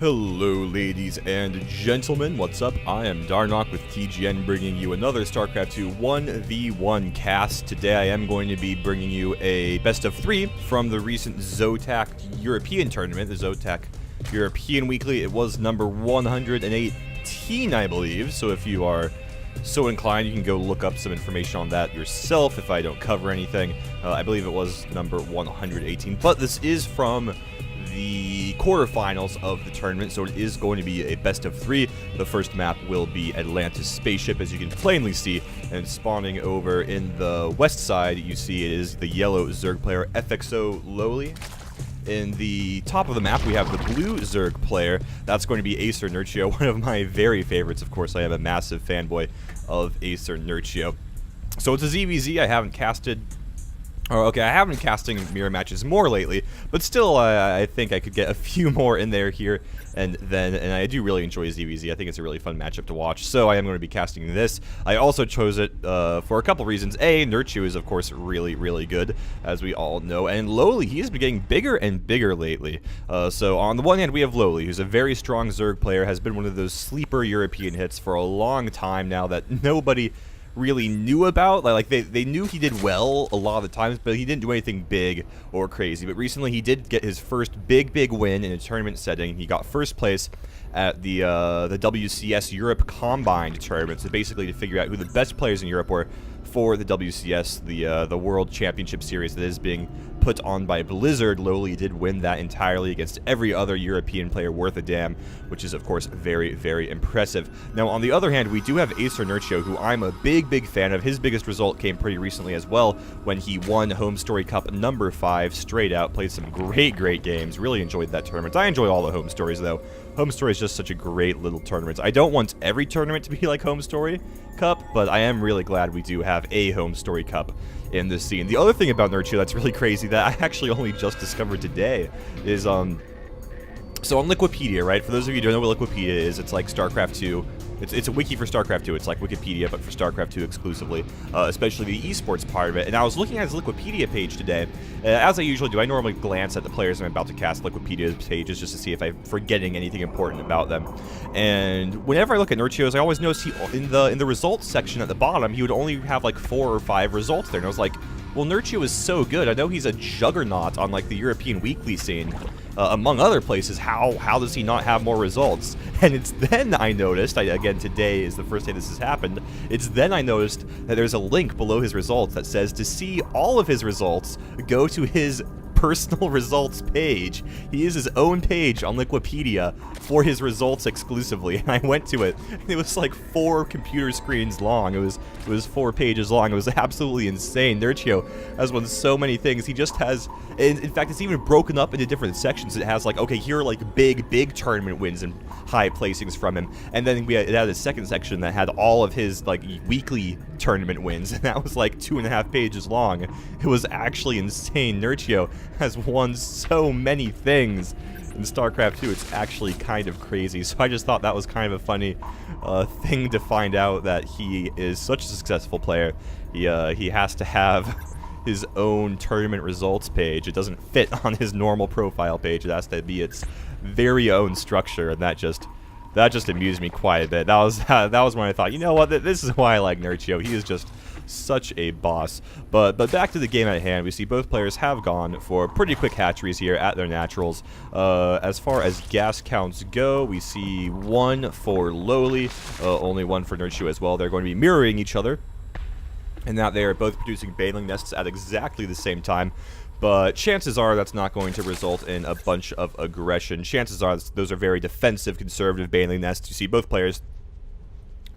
Hello ladies and gentlemen, what's up? I am Darnock with TGN bringing you another Starcraft 2 1v1 cast. Today I am going to be bringing you a best of 3 from the recent Zotac European tournament, the Zotac European Weekly. It was number 118, I believe, so if you are so inclined, you can go look up some information on that yourself if I don't cover anything. I believe it was number 118, but this is from the quarterfinals of the tournament, so it is going to be a best of 3. The first map will be Atlantis Spaceship, as you can plainly see, and spawning over in the west side, you see it is the yellow Zerg player FXO Lowely. In the top of the map, we have the blue Zerg player. That's going to be Acer Nerchio, one of my very favorites. Of course, I am a massive fanboy of Acer Nerchio. So it's a ZVZ. I haven't casted... Oh, okay, I have been casting mirror matches more lately, but still, I think I could get a few more in there here and then, and I do really enjoy ZVZ. I think it's a really fun matchup to watch, so I am going to be casting this. I also chose it for a couple reasons. A, Nerchio is, of course, really, really good, as we all know, and Lowely, he has been getting bigger and bigger lately. So on the one hand, we have Lowely, who's a very strong Zerg player, has been one of those sleeper European hits for a long time now that nobody really knew about. Like they knew he did well a lot of the times, but he didn't do anything big or crazy. But recently he did get his first big win in a tournament setting. He got first place at the WCS Europe Combined tournament, so basically to figure out who the best players in Europe were for the WCS, the World Championship Series that is being put on by Blizzard. Lowely did win that entirely against every other European player worth a damn, which is, of course, very, very impressive. Now, on the other hand, we do have Acer Nerchio, who I'm a big fan of. His biggest result came pretty recently as well, when he won Home Story Cup number 5 straight out. Played some great games. Really enjoyed that tournament. I enjoy all the Home Stories, though. Home Story is just such a great little tournament. I don't want every tournament to be like Home Story Cup, but I am really glad we do have a Home Story Cup in this scene. The other thing about Nerchio that's really crazy that I actually only just discovered today is, so on Wikipedia, right? For those of you who don't know what Wikipedia is, it's like StarCraft 2. It's a wiki for StarCraft 2. It's like Wikipedia, but for StarCraft 2 exclusively, especially the esports part of it. And I was looking at his Wikipedia page today, as I usually do. I normally glance at the players I'm about to cast Wikipedia pages just to see if I'm forgetting anything important about them. And whenever I look at Nerchio's, I always notice he in the results section at the bottom, he would only have like 4 or 5 results there. And I was like, well, Nerchio is so good. I know he's a juggernaut on like the European weekly scene, among other places. How does he not have more results? And it's then I noticed, again, today is the first day this has happened, it's then I noticed that there's a link below his results that says to see all of his results, go to his personal results page. He has his own page on Wikipedia for his results exclusively, and I went to it, and it was like 4 computer screens long. It was 4 pages long. It was absolutely insane. Nerchio has won so many things. He just has, in fact, it's even broken up into different sections. It has like, okay, here are like big tournament wins and high placings from him, and then it had a second section that had all of his like weekly tournament wins, and that was like 2.5 pages long. It was actually insane. Nerchio has won so many things in StarCraft 2, it's actually kind of crazy. So I just thought that was kind of a funny thing to find out, that he is such a successful player. He has to have his own tournament results page. It doesn't fit on his normal profile page. It has to be its very own structure, and that just amused me quite a bit. That was when I thought, you know what, this is why I like Nerchio. He is just such a boss. But back to the game at hand, we see both players have gone for pretty quick hatcheries here at their naturals. As far as gas counts go, we see 1 for Lowely, only 1 for Nerchio as well. They're going to be mirroring each other, and that they are both producing baneling nests at exactly the same time. But chances are that's not going to result in a bunch of aggression. Chances are those are very defensive, conservative baneling nests. You see both players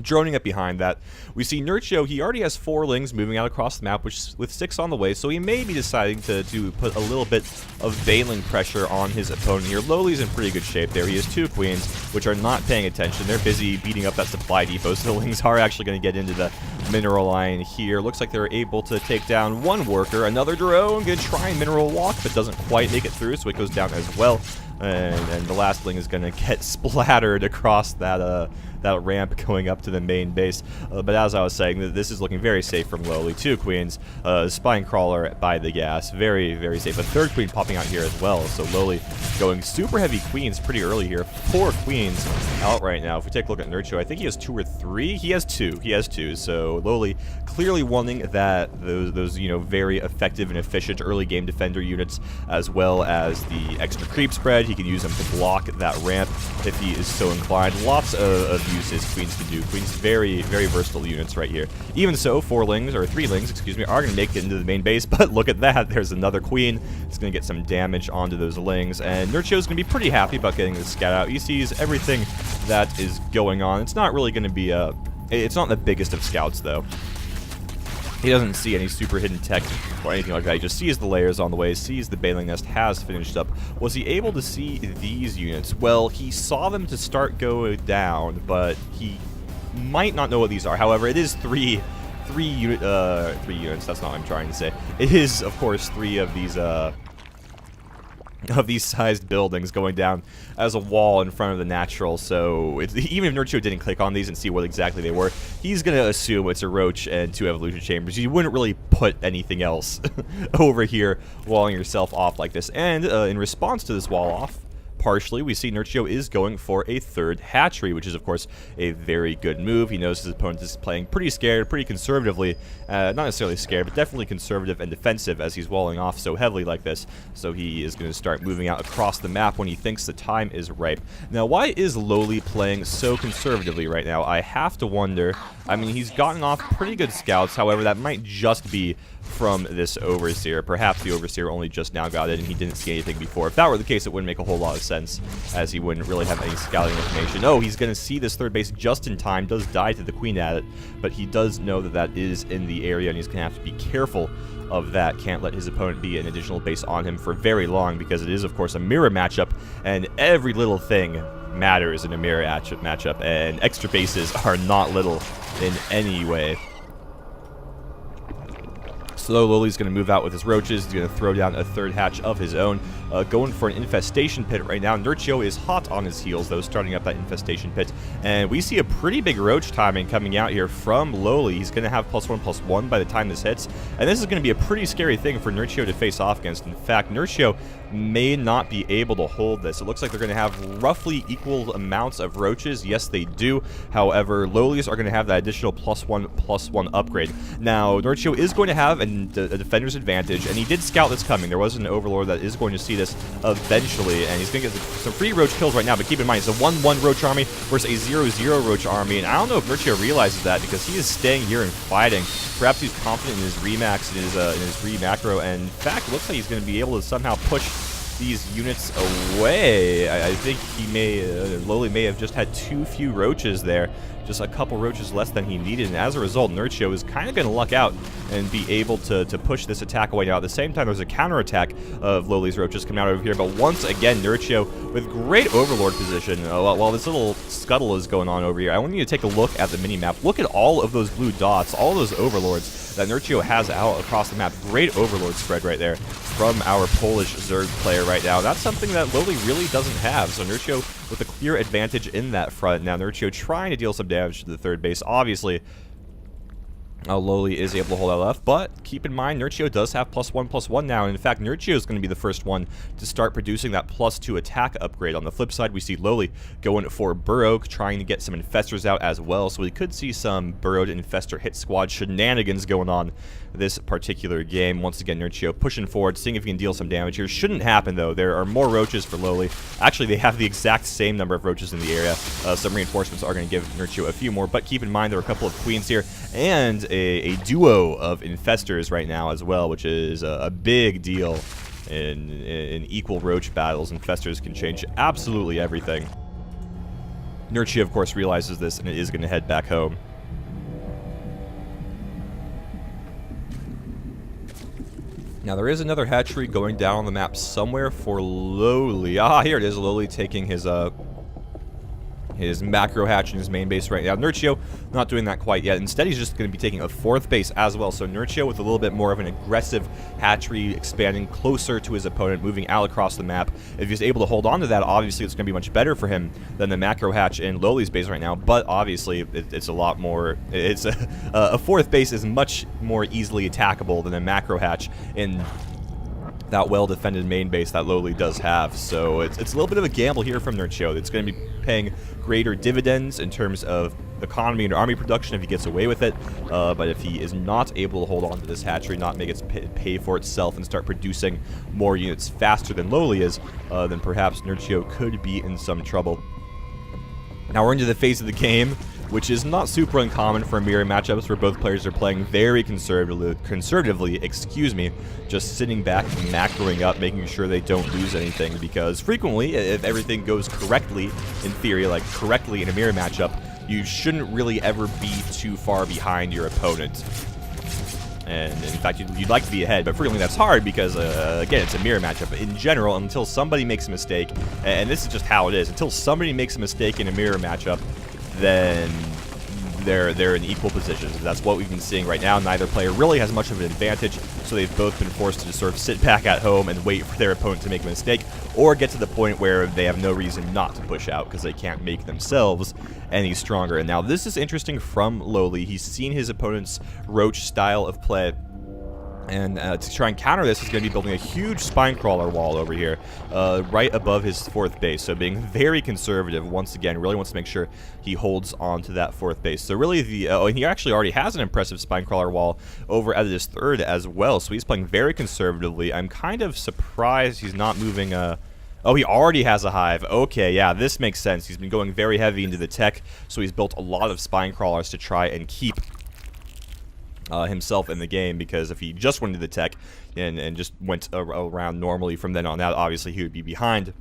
droning up behind that. We see Nerchio, he already has 4 lings moving out across the map, with 6 on the way, so he may be deciding to put a little bit of baneling pressure on his opponent here. Lowely's in pretty good shape there. He has 2 queens, which are not paying attention. They're busy beating up that supply depot, so the lings are actually going to get into the mineral line here. Looks like they're able to take down 1 worker. Another drone going to try and mineral walk, but doesn't quite make it through, so it goes down as well. and the last ling is going to get splattered across that that ramp going up to the main base. But as I was saying, this is looking very safe from Lowely. 2 queens, spine crawler by the gas, very, very safe. A 3rd queen popping out here as well, so Lowely going super heavy queens pretty early here. 4 queens out right now. If we take a look at Nerchio, I think he has 2 or 3. He has 2, so Lowely clearly wanting those you know, very effective and efficient early game defender units, as well as the extra creep spread. He can use them to block that ramp if he is so inclined. Lots of uses queens can do. Queens very, very versatile units right here. Even so, 4 lings, or 3 lings, excuse me, are going to make it into the main base, but look at that, there's another queen. It's going to get some damage onto those lings, and Nerchio's going to be pretty happy about getting this scat out. He sees everything that is going on. It's not really going to be it's not the biggest of scouts, though. He doesn't see any super hidden tech or anything like that. He just sees the layers on the way, sees the baling nest has finished up. Was he able to see these units? Well, he saw them to start going down, but he might not know what these are. However, it is three units. That's not what I'm trying to say. It is, of course, 3 of these sized buildings going down as a wall in front of the natural, so even if Nerchio didn't click on these and see what exactly they were, he's going to assume it's a roach and 2 evolution chambers. You wouldn't really put anything else over here walling yourself off like this. And in response to this wall off, partially, we see Nerchio is going for a 3rd hatchery, which is, of course, a very good move. He knows his opponent is playing pretty scared, pretty conservatively. Not necessarily scared, but definitely conservative and defensive as he's walling off so heavily like this. So he is going to start moving out across the map when he thinks the time is ripe. Now, why is Lowely playing so conservatively right now? I have to wonder. I mean, he's gotten off pretty good scouts. However, that might just be from this Overseer. Perhaps the Overseer only just now got it and he didn't see anything before. If that were the case, it wouldn't make a whole lot of sense, as he wouldn't really have any scouting information. Oh, he's going to see this 3rd base just in time, does die to the queen at it, but he does know that that is in the area, and he's going to have to be careful of that. Can't let his opponent be an additional base on him for very long, because it is, of course, a mirror matchup, and every little thing matters in a mirror matchup, and extra bases are not little in any way. So Lowely's going to move out with his roaches. He's going to throw down a 3rd hatch of his own. Going for an infestation pit right now. Nerchio is hot on his heels, though, starting up that infestation pit. And we see a pretty big roach timing coming out here from Lowely. He's going to have +1/+1 by the time this hits. And this is going to be a pretty scary thing for Nerchio to face off against. In fact, Nerchio may not be able to hold this. It looks like they're going to have roughly equal amounts of roaches. Yes, they do. However, Lowely's are going to have that additional +1/+1 upgrade. Now, Nerchio is going to have a defender's advantage, and he did scout this coming. There was an overlord that is going to see this eventually, and he's going to get some free roach kills right now, but keep in mind, it's a 1-1 roach army versus a 0-0 roach army, and I don't know if Nerchio realizes that, because he is staying here and fighting. Perhaps he's confident in his remax, in his re-macro, and in fact, it looks like he's going to be able to somehow push these units away. I think Lowely may have just had too few roaches there, just a couple roaches less than he needed, and as a result, Nerchio is kind of going to luck out and be able to push this attack away. Now, at the same time, there's a counterattack of Lowely's roaches coming out over here, but once again, Nerchio with great overlord position. While this little scuttle is going on over here, I want you to take a look at the mini-map. Look at all of those blue dots, all those overlords that Nerchio has out across the map. Great overlord spread right there from our Polish Zerg player right now. That's something that Lowely really doesn't have, so Nerchio with a clear advantage in that front. Now, Nerchio trying to deal some damage to the 3rd base. Obviously, Lowely is able to hold that left, but keep in mind, Nerchio does have +1/+1 now, and in fact, Nerchio is going to be the first one to start producing that +2 attack upgrade. On the flip side, we see Lowely going for Burrow, trying to get some infestors out as well, so we could see some burrowed infestor hit squad shenanigans going on this particular game. Once again, Nerchio pushing forward, seeing if he can deal some damage here. Shouldn't happen, though. There are more roaches for Lowely. Actually, they have the exact same number of roaches in the area. Some reinforcements are going to give Nerchio a few more, but keep in mind there are a couple of queens here, and a duo of infestors right now as well, which is a big deal in equal roach battles. Infestors can change absolutely everything. Nerchio, of course, realizes this and is going to head back home. Now, there is another hatchery going down on the map somewhere for Lowely. Ah, here it is, Lowely taking his his macro hatch in his main base right now. Nerchio not doing that quite yet. Instead, he's just going to be taking a 4th base as well. So Nerchio with a little bit more of an aggressive hatchery, expanding closer to his opponent, moving out across the map. If he's able to hold on to that, obviously it's going to be much better for him than the macro hatch in Lowely's base right now. But obviously, it's a lot more. It's a 4th base is much more easily attackable than a macro hatch in that well-defended main base that Lowely does have. So it's a little bit of a gamble here from Nerchio. It's going to be paying greater dividends in terms of economy and army production if he gets away with it, but if he is not able to hold on to this hatchery, not make it pay for itself and start producing more units faster than Lowely is, then perhaps Nerchio could be in some trouble. Now we're into the phase of the game, which is not super uncommon for mirror matchups where both players are playing very conservatively, just sitting back, macroing up, making sure they don't lose anything, because frequently, if everything goes correctly, in theory, like correctly in a mirror matchup, you shouldn't really ever be too far behind your opponent. And in fact, you'd like to be ahead, but frequently that's hard because, again, it's a mirror matchup. But in general, until somebody makes a mistake, and this is just how it is, until somebody makes a mistake in a mirror matchup, then they're in equal positions. That's what we've been seeing right now. Neither player really has much of an advantage, so they've both been forced to just sort of sit back at home and wait for their opponent to make a mistake, or get to the point where they have no reason not to push out because they can't make themselves any stronger. And now this is interesting from Lowely. He's seen his opponent's roach style of play, and to try and counter this, he's going to be building a huge spine crawler wall over here, right above his 4th base. So being very conservative, once again, really wants to make sure he holds on to that 4th base. So really, and he actually already has an impressive spine crawler wall over at his 3rd as well. So he's playing very conservatively. I'm kind of surprised he's not moving oh, he already has a hive. Okay, yeah, this makes sense. He's been going very heavy into the tech, so he's built a lot of spine crawlers to try and keep himself in the game, because if he just went into the tech and just went around normally from then on out, obviously he would be behind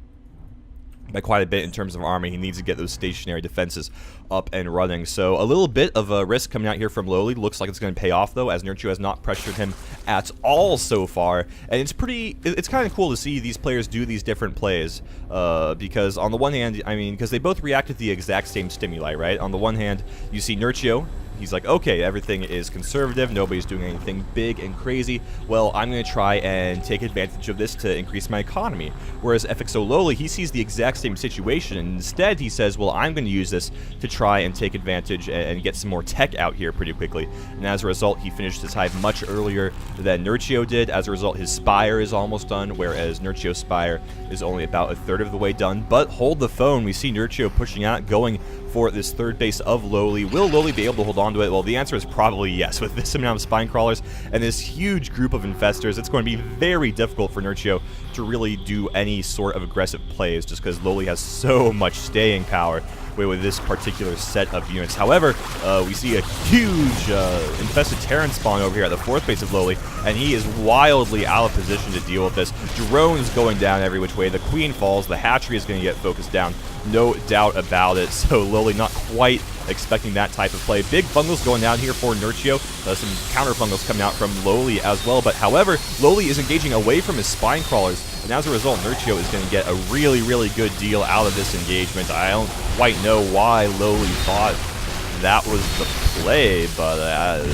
by quite a bit in terms of army. He needs to get those stationary defenses up and running. So a little bit of a risk coming out here from Lowely. Looks like it's going to pay off, though, as Nerchio has not pressured him at all so far. And it's kind of cool to see these players do these different plays, because on the one hand, I mean, because they both react to the exact same stimuli, right? On the one hand, you see Nerchio. He's like, okay, everything is conservative, nobody's doing anything big and crazy. Well, I'm going to try and take advantage of this to increase my economy. Whereas FXO Lowely, he sees the exact same situation, and instead he says, well, I'm going to use this to try and take advantage and get some more tech out here pretty quickly. And as a result, he finished his hive much earlier than Nerchio did. As a result, his spire is almost done, whereas Nerchio's spire is only about a 1/3 of the way done. But hold the phone, we see Nerchio pushing out, going for this 3rd base of Lowely. Will Lowely be able to hold on to it? Well, the answer is probably yes. With this amount of spine crawlers and this huge group of infestors, it's going to be very difficult for Nerchio to really do any sort of aggressive plays, just because Lowely has so much staying power with this particular set of units. However, we see a huge infested Terran spawn over here at the 4th base of Lowely, and he is wildly out of position to deal with this. Drones going down every which way. The queen falls. The hatchery is going to get focused down. No doubt about it. So Lowely not quite expecting that type of play. Big fungals going down here for Nerchio. Some counter fungals coming out from Lowely as well. But however, Lowely is engaging away from his spine crawlers, and as a result, Nerchio is going to get a really, really good deal out of this engagement. I don't quite know why Lowely thought that was the play, but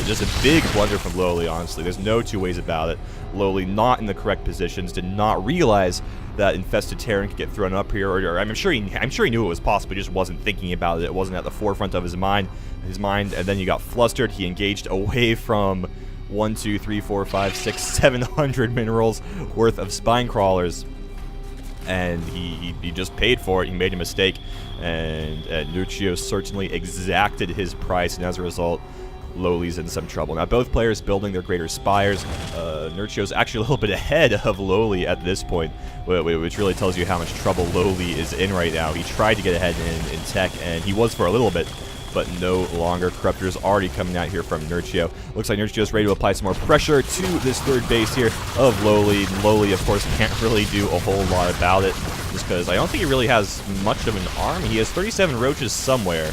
just a big blunder from Lowely, honestly. There's no two ways about it. Lowely not in the correct positions, did not realize that infested Terran could get thrown up here, or I'm sure he knew it was possible, he just wasn't thinking about it. It wasn't at the forefront of his mind, and then you got flustered. He engaged away from 1, 2, 3, 4, 5, 6, 700 minerals worth of spine crawlers, and he just paid for it. He made a mistake, and Nerchio certainly exacted his price, and as a result, Lowely's in some trouble. Now, both players building their greater spires. Nerchio's actually a little bit ahead of Lowely at this point, which really tells you how much trouble Lowely is in right now. He tried to get ahead in tech, and he was for a little bit, but no longer. Corruptor's already coming out here from Nerchio. Looks like Nerchio's ready to apply some more pressure to this 3rd base here of Lowely. Lowely, of course, can't really do a whole lot about it, just because I don't think he really has much of an army. He has 37 roaches somewhere.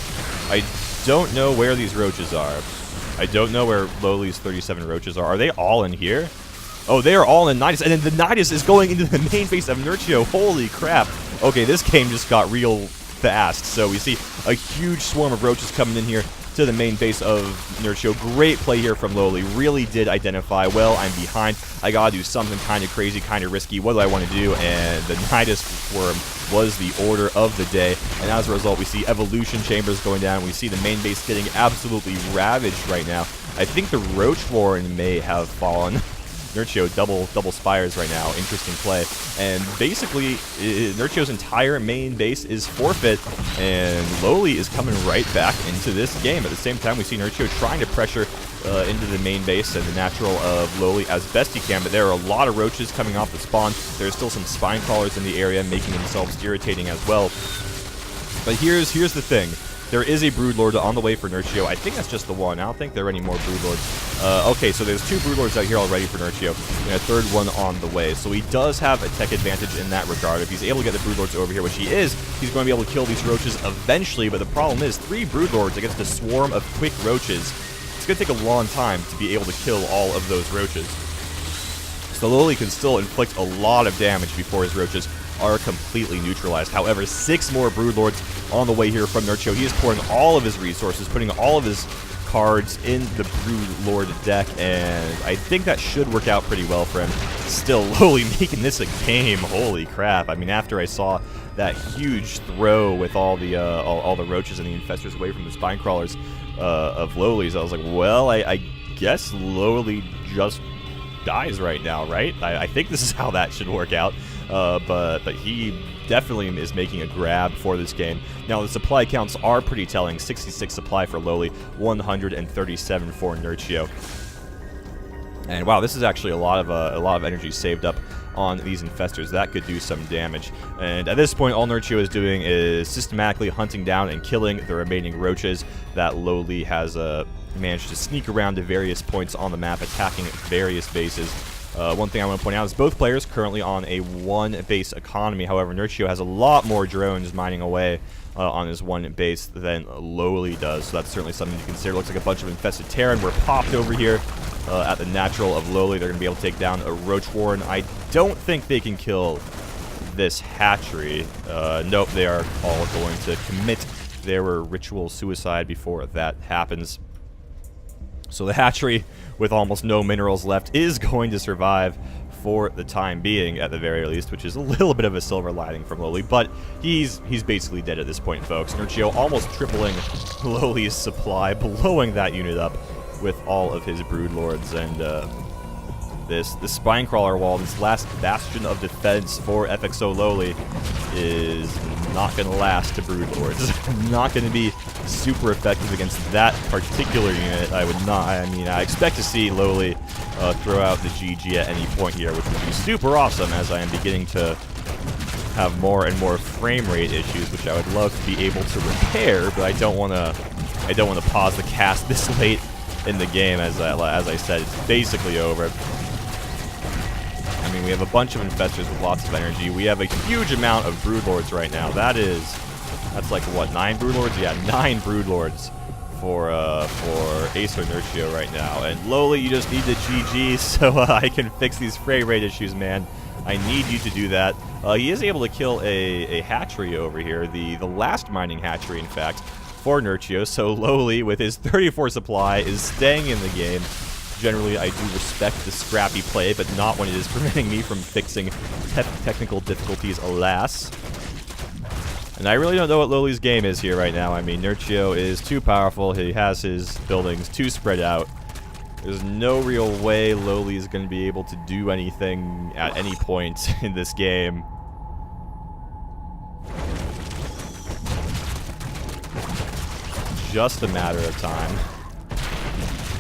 I don't know where these roaches are. I don't know where Lowely's 37 roaches are. Are they all in here? Oh, they are all in Nidus, and then the Nidus is going into the main base of Nerchio. Holy crap. Okay, this game just got real fast. So we see a huge swarm of roaches coming in here to the main base of Nerchio. Great play here from Lowely. Really did identify, well, I'm behind. I gotta do something kind of crazy, kind of risky. What do I want to do? And the Nidus Worm was the order of the day. And as a result, we see evolution chambers going down. We see the main base getting absolutely ravaged right now. I think the Roach Warren may have fallen. Nerchio double spires right now. Interesting play. And basically, Nerchio's entire main base is forfeit, and Lowely is coming right back into this game. At the same time, we see Nerchio trying to pressure into the main base and the natural of Lowely as best he can, but there are a lot of roaches coming off the spawn. There's still some spine crawlers in the area, making themselves irritating as well. But here's the thing. There is a Broodlord on the way for Nerchio. I think that's just the one. I don't think there are any more Broodlords. Okay, so there's 2 Broodlords out here already for Nerchio, and a 3rd one on the way. So he does have a tech advantage in that regard. If he's able to get the Broodlords over here, which he is, he's going to be able to kill these roaches eventually. But the problem is, 3 Broodlords against a swarm of quick roaches. It's going to take a long time to be able to kill all of those roaches. So Lowely can still inflict a lot of damage before his roaches are completely neutralized. However, 6 more Broodlords on the way here from Nerchio. He is pouring all of his resources, putting all of his cards in the Broodlord deck, and I think that should work out pretty well for him. Still, Lowely making this a game. Holy crap. I mean, after I saw that huge throw with all the roaches and the infestors away from the spine crawlers of Lowely's, I was like, well, I guess Lowely just dies right now, right? I think this is how that should work out. But he definitely is making a grab for this game. Now, the supply counts are pretty telling. 66 supply for Lowely, 137 for Nerchio. And wow, this is actually a lot of energy saved up on these infestors. That could do some damage. And at this point, all Nerchio is doing is systematically hunting down and killing the remaining roaches that Lowely has managed to sneak around to various points on the map, attacking various bases. One thing I want to point out is both players currently on a 1-base economy. However, Nerchio has a lot more drones mining away on his 1 base than Lowely does, so that's certainly something to consider. Looks like a bunch of infested Terran were popped over here at the natural of Lowely. They're going to be able to take down a Roach Warren. I don't think they can kill this hatchery. Nope, they are all going to commit their ritual suicide before that happens. So the hatchery, with almost no minerals left, is going to survive for the time being, at the very least, which is a little bit of a silver lining from Lowely, but he's basically dead at this point, folks. Nerchio almost tripling Lowely's supply, blowing that unit up with all of his Broodlords, and this Spinecrawler wall, this last bastion of defense for FXO Lowely, is not going to last to Broodlords. Not going to be super effective against that particular unit. I expect to see Lowely throw out the GG at any point here, which would be super awesome, as I am beginning to have more and more frame rate issues, which I would love to be able to repair, but I don't want to pause the cast this late in the game. As I said, it's basically over. I mean, we have a bunch of infestors with lots of energy. We have a huge amount of Broodlords right now. That's like, what, 9 Broodlords? Yeah, 9 Broodlords for Acer Nerchio right now. And Lowely, you just need the GG so I can fix these frame rate issues, man. I need you to do that. He is able to kill a hatchery over here, the last mining hatchery, in fact, for Nerchio. So Lowely, with his 34 supply, is staying in the game. Generally, I do respect the scrappy play, but not when it is preventing me from fixing technical difficulties, alas. And I really don't know what Lowely's game is here right now. I mean, Nerchio is too powerful. He has his buildings too spread out. There's no real way Lowely is going to be able to do anything at any point in this game. Just a matter of time.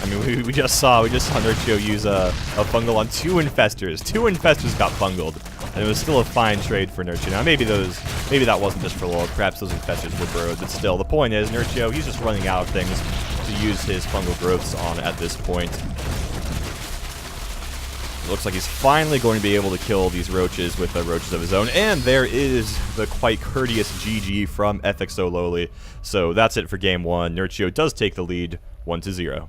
I mean, we just saw Nerchio use a fungal on 2 infestors. 2 infestors got fungaled, and it was still a fine trade for Nerchio. Now, maybe that wasn't just for lol. Perhaps those infestors were burrowed, but still, the point is, Nerchio, he's just running out of things to use his fungal growths on at this point. It looks like he's finally going to be able to kill these roaches with roaches of his own, and there is the quite courteous GG from FXO Lowely. So that's it for Game 1. Nerchio does take the lead 1-0.